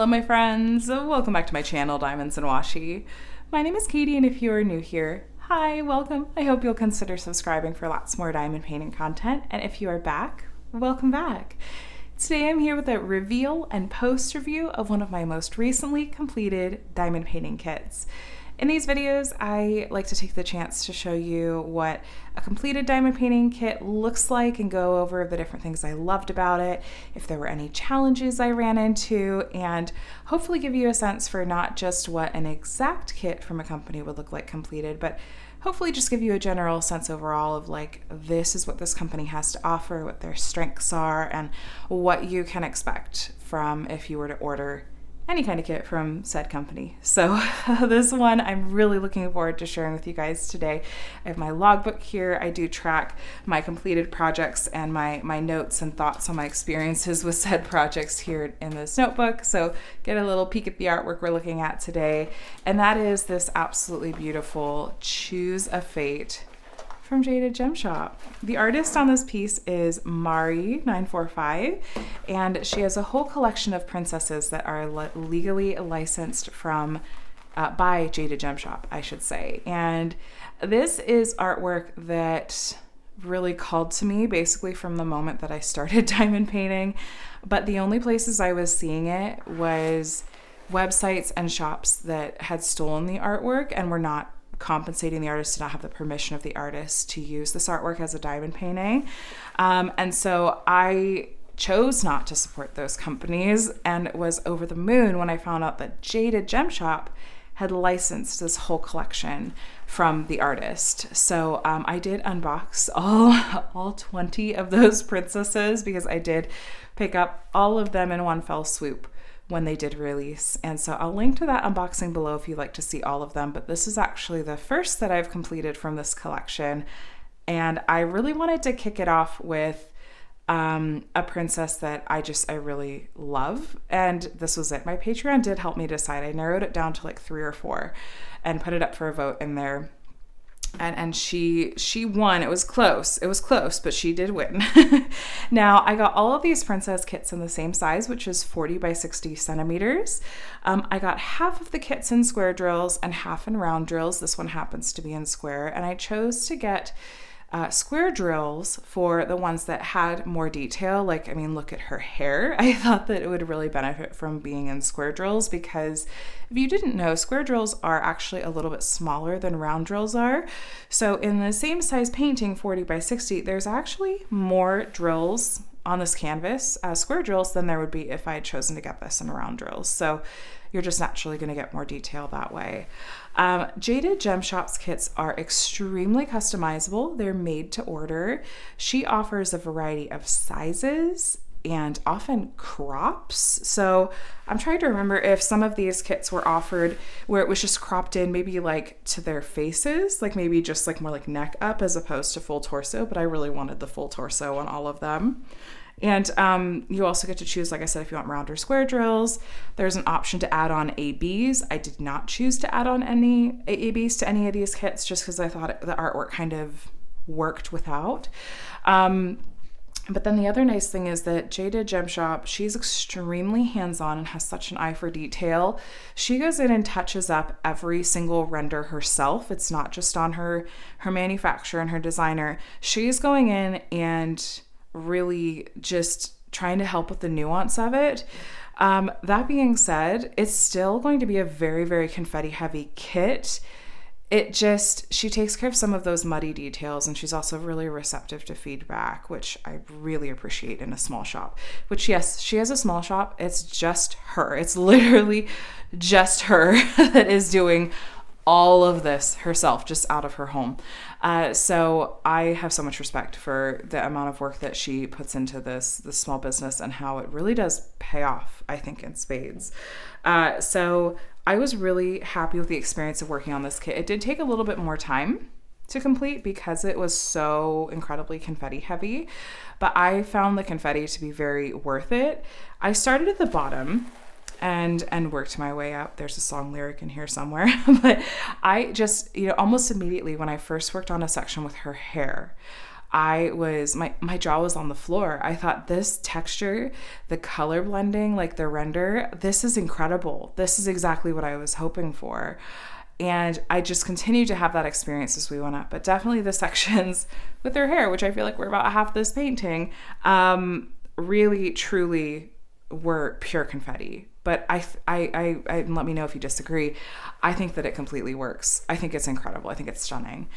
Hello my friends, welcome back to my channel, Diamonds and Washi. My name is Katie, and if you are new here, hi, welcome. I hope you'll consider subscribing for lots more diamond painting content, and if you are back, welcome back. Today I'm here with a reveal and post review of one of my most recently completed diamond painting kits. In these videos, I like to take the chance to show you what a completed diamond painting kit looks like and go over the different things I loved about it, if there were any challenges I ran into, and hopefully give you a sense for not just what an exact kit from a company would look like completed, but hopefully just give you a general sense overall of like, this is what this company has to offer, what their strengths are, and what you can expect from if you were to order any kind of kit from said company. So this one I'm really looking forward to sharing with you guys today. I have my logbook here. I do track my completed projects and my notes and thoughts on my experiences with said projects here in this notebook. So get a little peek at the artwork we're looking at today. And that is this absolutely beautiful Choose a Fate from Jaded Gem Shop. The artist on this piece is Mari945, and she has a whole collection of princesses that are legally licensed from by Jaded Gem Shop, I should say. And this is artwork that really called to me basically from the moment that I started diamond painting, but the only places I was seeing it was websites and shops that had stolen the artwork and were not compensating the artist, to not have the permission of the artist to use this artwork as a diamond painting. And so I chose not to support those companies and was over the moon when I found out that Jaded Gem Shop had licensed this whole collection from the artist. So I did unbox all 20 of those princesses because I did pick up all of them in one fell swoop when they did release. And so I'll link to that unboxing below if you'd like to see all of them. But this is actually the first that I've completed from this collection. And I really wanted to kick it off with a princess that I really love. And this was it. My Patreon did help me decide. I narrowed it down to like 3 or 4 and put it up for a vote in there. And she won. It was close, but she did win. Now, I got all of these princess kits in the same size, which is 40 by 60 centimeters. I got half of the kits in square drills and half in round drills. This one happens to be in square. And I chose to get square drills for the ones that had more detail. Like, I mean, look at her hair. I thought that it would really benefit from being in square drills because if you didn't know, square drills are actually a little bit smaller than round drills are. So in the same size painting, 40 by 60, there's actually more drills on this canvas as square drills than there would be if I had chosen to get this in round drills. So you're just naturally going to get more detail that way. Jaded Gem Shop's kits are extremely customizable. They're made to order. She offers a variety of sizes and often crops. So I'm trying to remember if some of these kits were offered where it was just cropped in maybe like to their faces, like maybe just like more like neck up as opposed to full torso, but I really wanted the full torso on all of them. And you also get to choose, like I said, if you want round or square drills. There's an option to add on ABs. I did not choose to add on any ABs to any of these kits just because I thought the artwork kind of worked without. But then the other nice thing is that Jaded Gem Shop, she's extremely hands-on and has such an eye for detail. She goes in and touches up every single render herself. It's not just on her manufacturer and her designer. She's going in and really just trying to help with the nuance of it. That being said, it's still going to be a very, very confetti heavy kit. She takes care of some of those muddy details, and she's also really receptive to feedback, which I really appreciate in a small shop. Which, yes, she has a small shop. It's just her. It's literally just her that is doing all of this herself, just out of her home. So I have so much respect for the amount of work that she puts into this small business and how it really does pay off, I think, in spades. So I was really happy with the experience of working on this kit. It did take a little bit more time to complete because it was so incredibly confetti heavy, but I found the confetti to be very worth it. I started at the bottom and worked my way up. There's a song lyric in here somewhere. But I just, almost immediately when I first worked on a section with her hair, my jaw was on the floor. I thought this texture, the color blending, like the render, this is incredible. This is exactly what I was hoping for. And I just continued to have that experience as we went up. But definitely the sections with her hair, which I feel like we're about half this painting, really, truly were pure confetti. But I let me know if you disagree. I think that it completely works. I think it's incredible. I think it's stunning.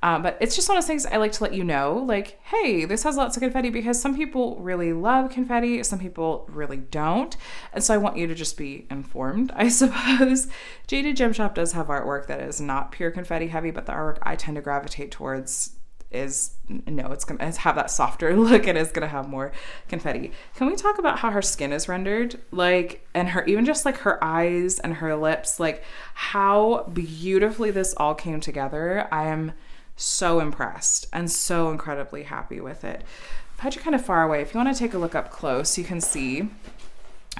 But it's just one of those things I like to let you know, like, hey, this has lots of confetti, because some people really love confetti. Some people really don't. And so I want you to just be informed, I suppose. Jaded Gem Shop does have artwork that is not pure confetti heavy, but the artwork I tend to gravitate towards it's going to have that softer look and is going to have more confetti. Can we talk about how her skin is rendered? Like, and her, even just like her eyes and her lips, like how beautifully this all came together. I am so impressed and so incredibly happy with it. I've had you kind of far away. If you want to take a look up close, you can see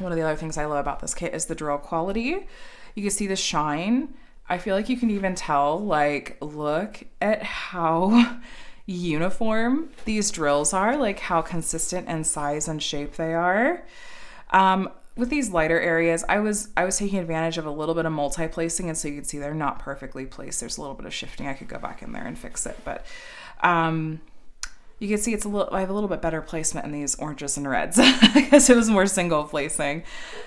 one of the other things I love about this kit is the drill quality. You can see the shine. I feel like you can even tell, like, look at how uniform these drills are, like how consistent in size and shape they are. With these lighter areas, I was taking advantage of a little bit of multi-placing, and so you can see they're not perfectly placed. There's a little bit of shifting. I could go back in there and fix it, but you can see I have a little bit better placement in these oranges and reds because it was more single placing.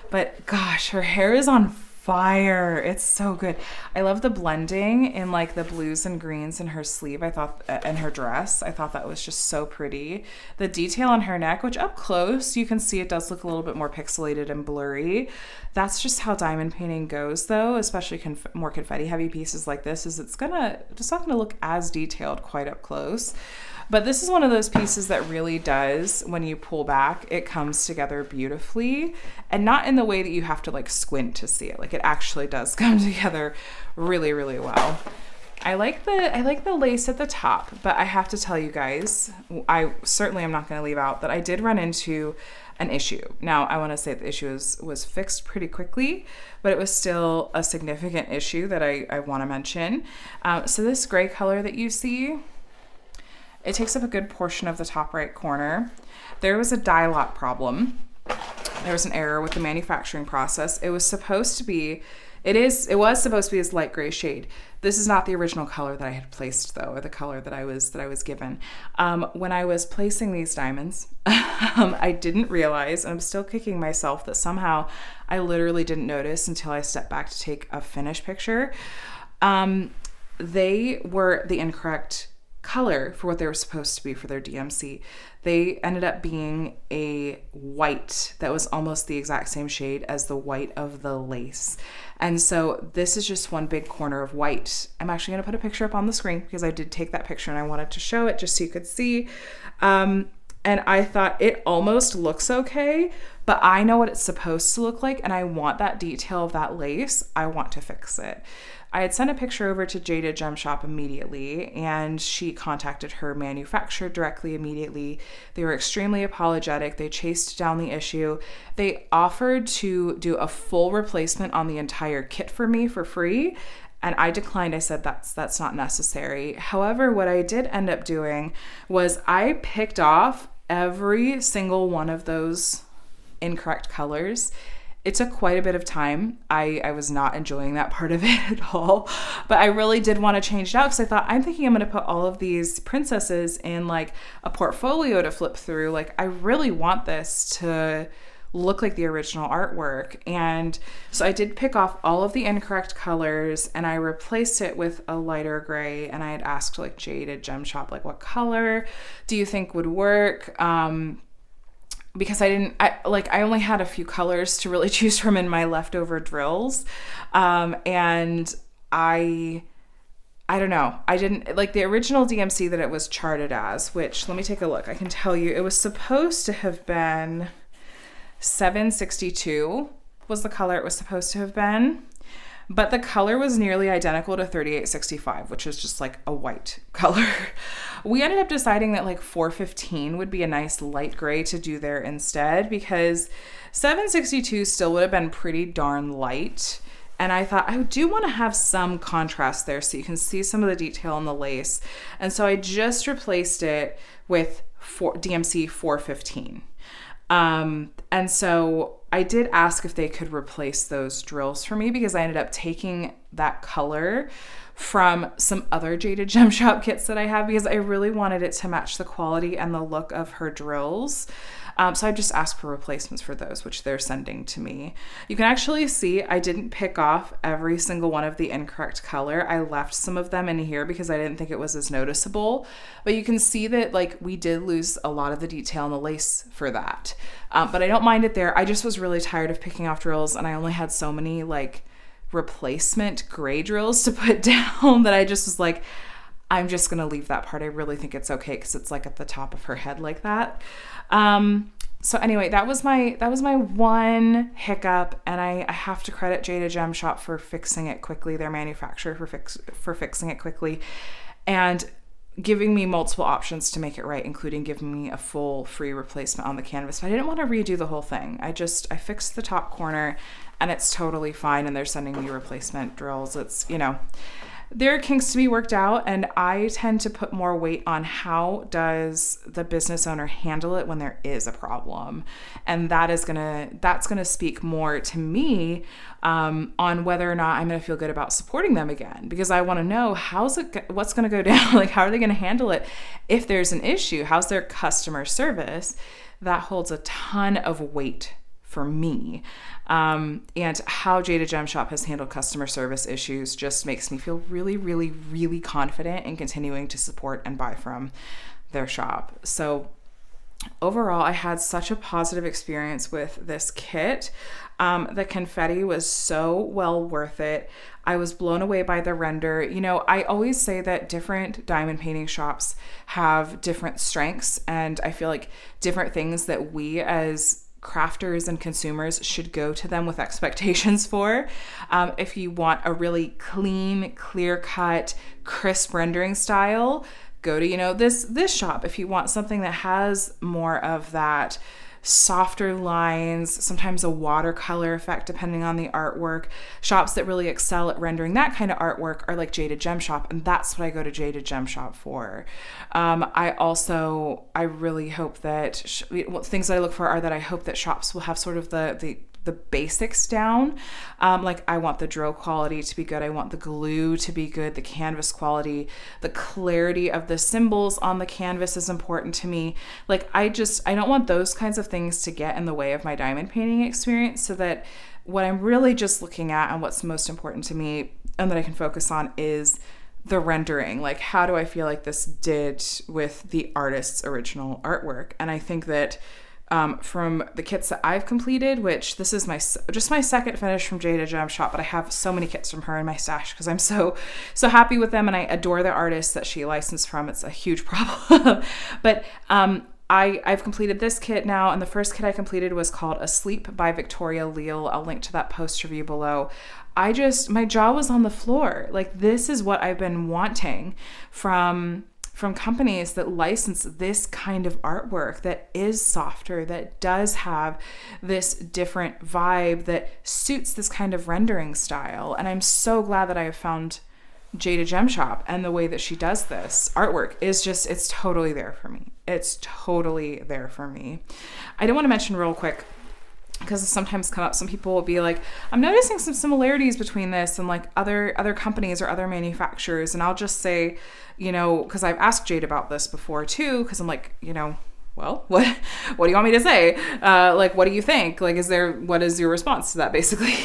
But gosh, her hair is on fire. It's so good. I love the blending in like the blues and greens in her sleeve. I thought, and her dress, I thought that was just so pretty. The detail on her neck, which up close you can see it does look a little bit more pixelated and blurry. That's just how diamond painting goes, though, especially more confetti heavy pieces like this, is it's not gonna look as detailed quite up close. But this is one of those pieces that really does, when you pull back, it comes together beautifully, and not in the way that you have to like squint to see it. Like, it actually does come together really, really well. I like the lace at the top, but I have to tell you guys, I certainly am not going to leave out that I did run into an issue. Now, I want to say the issue was fixed pretty quickly, but it was still a significant issue that I want to mention. So this gray color that you see, it takes up a good portion of the top right corner. There was a dye lot problem. There was an error with the manufacturing process. It was supposed to be this light gray shade. This is not the original color that I had placed, though, or the color that I was given. When I was placing these diamonds, I didn't realize, and I'm still kicking myself, that somehow I literally didn't notice until I stepped back to take a finished picture. They were the incorrect color for what they were supposed to be for their DMC. They ended up being a white that was almost the exact same shade as the white of the lace. And so this is just one big corner of white. I'm actually going to put a picture up on the screen because I did take that picture and I wanted to show it just so you could see. And I thought it almost looks okay, but I know what it's supposed to look like, and I want that detail of that lace. I want to fix it. I had sent a picture over to Jaded Gem Shop immediately, and she contacted her manufacturer directly immediately. They were extremely apologetic. They chased down the issue. They offered to do a full replacement on the entire kit for me for free, and I declined. I said that's not necessary. However, what I did end up doing was I picked off every single one of those incorrect colors. It took quite a bit of time. I was not enjoying that part of it at all, but I really did want to change it out because I thought, I'm thinking I'm going to put all of these princesses in like a portfolio to flip through. Like, I really want this to look like the original artwork. And so I did pick off all of the incorrect colors and I replaced it with a lighter gray. And I had asked like Jaded Gem Shop, like, what color do you think would work? Because I only had a few colors to really choose from in my leftover drills. And I don't know. I didn't like the original DMC that it was charted as, which, let me take a look. I can tell you it was supposed to have been 762 was the color it was supposed to have been. But the color was nearly identical to 3865, which is just like a white color. We ended up deciding that like 415 would be a nice light gray to do there instead, because 762 still would have been pretty darn light. And I thought I do want to have some contrast there so you can see some of the detail in the lace. And so I just replaced it with DMC 415. And so I did ask if they could replace those drills for me, because I ended up taking that color from some other Jaded Gem Shop kits that I have, because I really wanted it to match the quality and the look of her drills. So I just asked for replacements for those, which they're sending to me. You can actually see I didn't pick off every single one of the incorrect color. I left some of them in here because I didn't think it was as noticeable. But you can see that like we did lose a lot of the detail in the lace for that. But I don't mind it there. I just was really tired of picking off drills, and I only had so many like replacement gray drills to put down that I just was like, I'm just gonna leave that part. I really think it's okay because it's like at the top of her head like that. So anyway, that was my one hiccup, and I have to credit Jaded Gem Shop for fixing it quickly, their manufacturer for fixing it quickly, and giving me multiple options to make it right, including giving me a full free replacement on the canvas. But I didn't want to redo the whole thing. I fixed the top corner, and it's totally fine, and they're sending me replacement drills. It's, there are kinks to be worked out, and I tend to put more weight on how does the business owner handle it when there is a problem. And that's gonna speak more to me on whether or not I'm gonna feel good about supporting them again, because I want to know what's gonna go down, like how are they gonna handle it if there's an issue, how's their customer service. That holds a ton of weight for me. And how Jaded Gem Shop has handled customer service issues just makes me feel really, really, really confident in continuing to support and buy from their shop. So overall, I had such a positive experience with this kit. The confetti was so well worth it. I was blown away by the render. I always say that different diamond painting shops have different strengths, and I feel like different things that we as crafters and consumers should go to them with expectations for. If you want a really clean, clear-cut, crisp rendering style, go to, this shop. If you want something that has more of that softer lines, sometimes a watercolor effect depending on the artwork, shops that really excel at rendering that kind of artwork are like Jaded Gem Shop, and that's what I go to Jaded Gem Shop for. I really hope that things that I look for are that I hope that shops will have sort of the basics down. Like I want the drill quality to be good. I want the glue to be good. The canvas quality, the clarity of the symbols on the canvas is important to me. Like I don't want those kinds of things to get in the way of my diamond painting experience, so that what I'm really just looking at and what's most important to me and that I can focus on is the rendering. Like, how do I feel like this did with the artist's original artwork? And I think that from the kits that I've completed, which this is my second finish from Jaded Gem Shop, but I have so many kits from her in my stash because I'm so happy with them, and I adore the artists that she licensed from. It's a huge problem. But I've completed this kit now, and the first kit I completed was called Asleep by Victoria Leal. I'll link to that post review below. My jaw was on the floor. Like, this is what I've been wanting from companies that license this kind of artwork that is softer, that does have this different vibe, that suits this kind of rendering style. And I'm so glad that I have found Jaded Gem Shop, and the way that she does this artwork is it's totally there for me. It's totally there for me. I do want to mention real quick, because it's sometimes come up, some people will be like, I'm noticing some similarities between this and like other companies or other manufacturers. And I'll just say, because I've asked Jade about this before too, because I'm like, well, what do you want me to say? Like, what do you think? Like, what is your response to that, basically?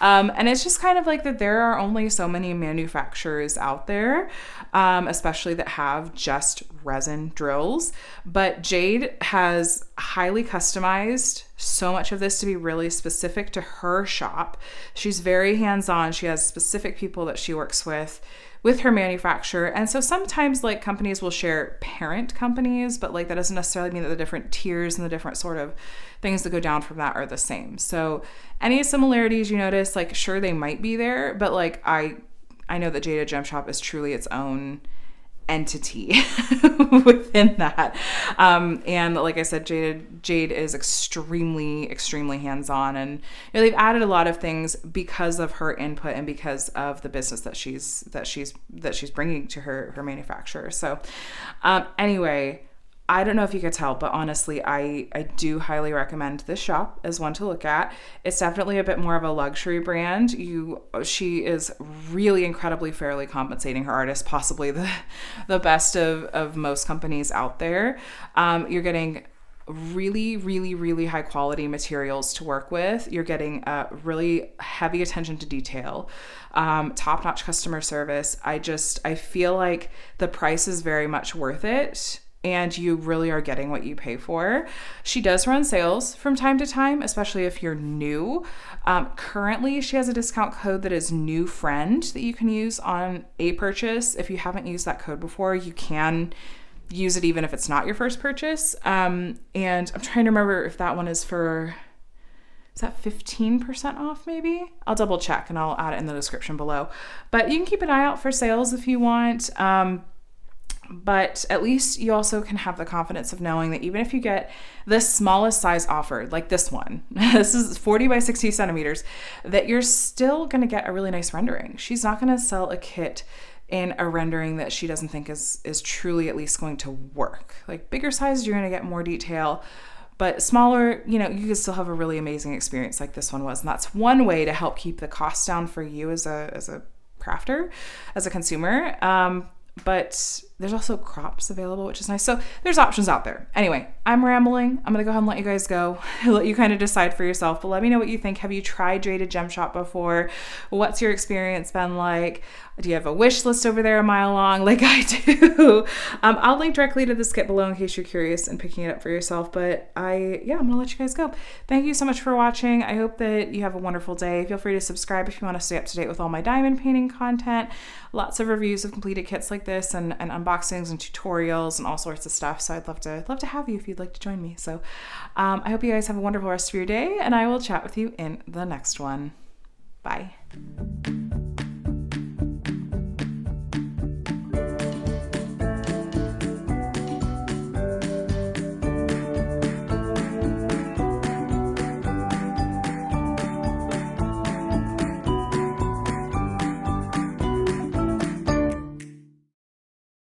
And it's just kind of like that there are only so many manufacturers out there, especially that have just resin drills. But Jade has highly customized so much of this to be really specific to her shop. She's very hands-on. She has specific people that she works with her manufacturer. And so sometimes like companies will share parent companies, but like that doesn't necessarily mean that the different tiers and the different sort of things that go down from that are the same. So any similarities you notice, like sure they might be there, but like I know that Jaded Gem Shop is truly its own entity within that. And like I said, Jade is extremely hands-on, and they've added a lot of things because of her input and because of the business that she's bringing to her manufacturer. So anyway, I don't know if you could tell, but honestly, I do highly recommend this shop as one to look at. It's definitely a bit more of a luxury brand. She is really incredibly fairly compensating her artists, possibly the best of most companies out there. You're getting really high quality materials to work with. You're getting really heavy attention to detail, top-notch customer service. I feel like the price is very much worth it, and you really are getting what you pay for. She does run sales from time to time, especially if you're new. Currently, she has a discount code that is New Friend that you can use on a purchase. If you haven't used that code before, you can use it even if it's not your first purchase. And I'm trying to remember if that one is that 15% off maybe? I'll double check and I'll add it in the description below. But you can keep an eye out for sales if you want. But at least you also can have the confidence of knowing that even if you get the smallest size offered, like this one, this is 40 by 60 centimeters, that you're still going to get a really nice rendering. She's not going to sell a kit in a rendering that she doesn't think is truly at least going to work. Like bigger sizes, you're going to get more detail, but smaller, you can still have a really amazing experience like this one was. And that's one way to help keep the cost down for you as a crafter, as a consumer. But there's also crops available, which is nice. So there's options out there. Anyway, I'm rambling. I'm going to go ahead and let you guys go. Let you kind of decide for yourself. But let me know what you think. Have you tried Jaded Gem Shop before? What's your experience been like? Do you have a wish list over there a mile long like I do? I'll link directly to this kit below in case you're curious and picking it up for yourself. But I'm going to let you guys go. Thank you so much for watching. I hope that you have a wonderful day. Feel free to subscribe if you want to stay up to date with all my diamond painting content. Lots of reviews of completed kits like this and unboxings and tutorials and all sorts of stuff. So I'd love to have you if you'd like to join me. So I hope you guys have a wonderful rest of your day, and I will chat with you in the next one. Bye.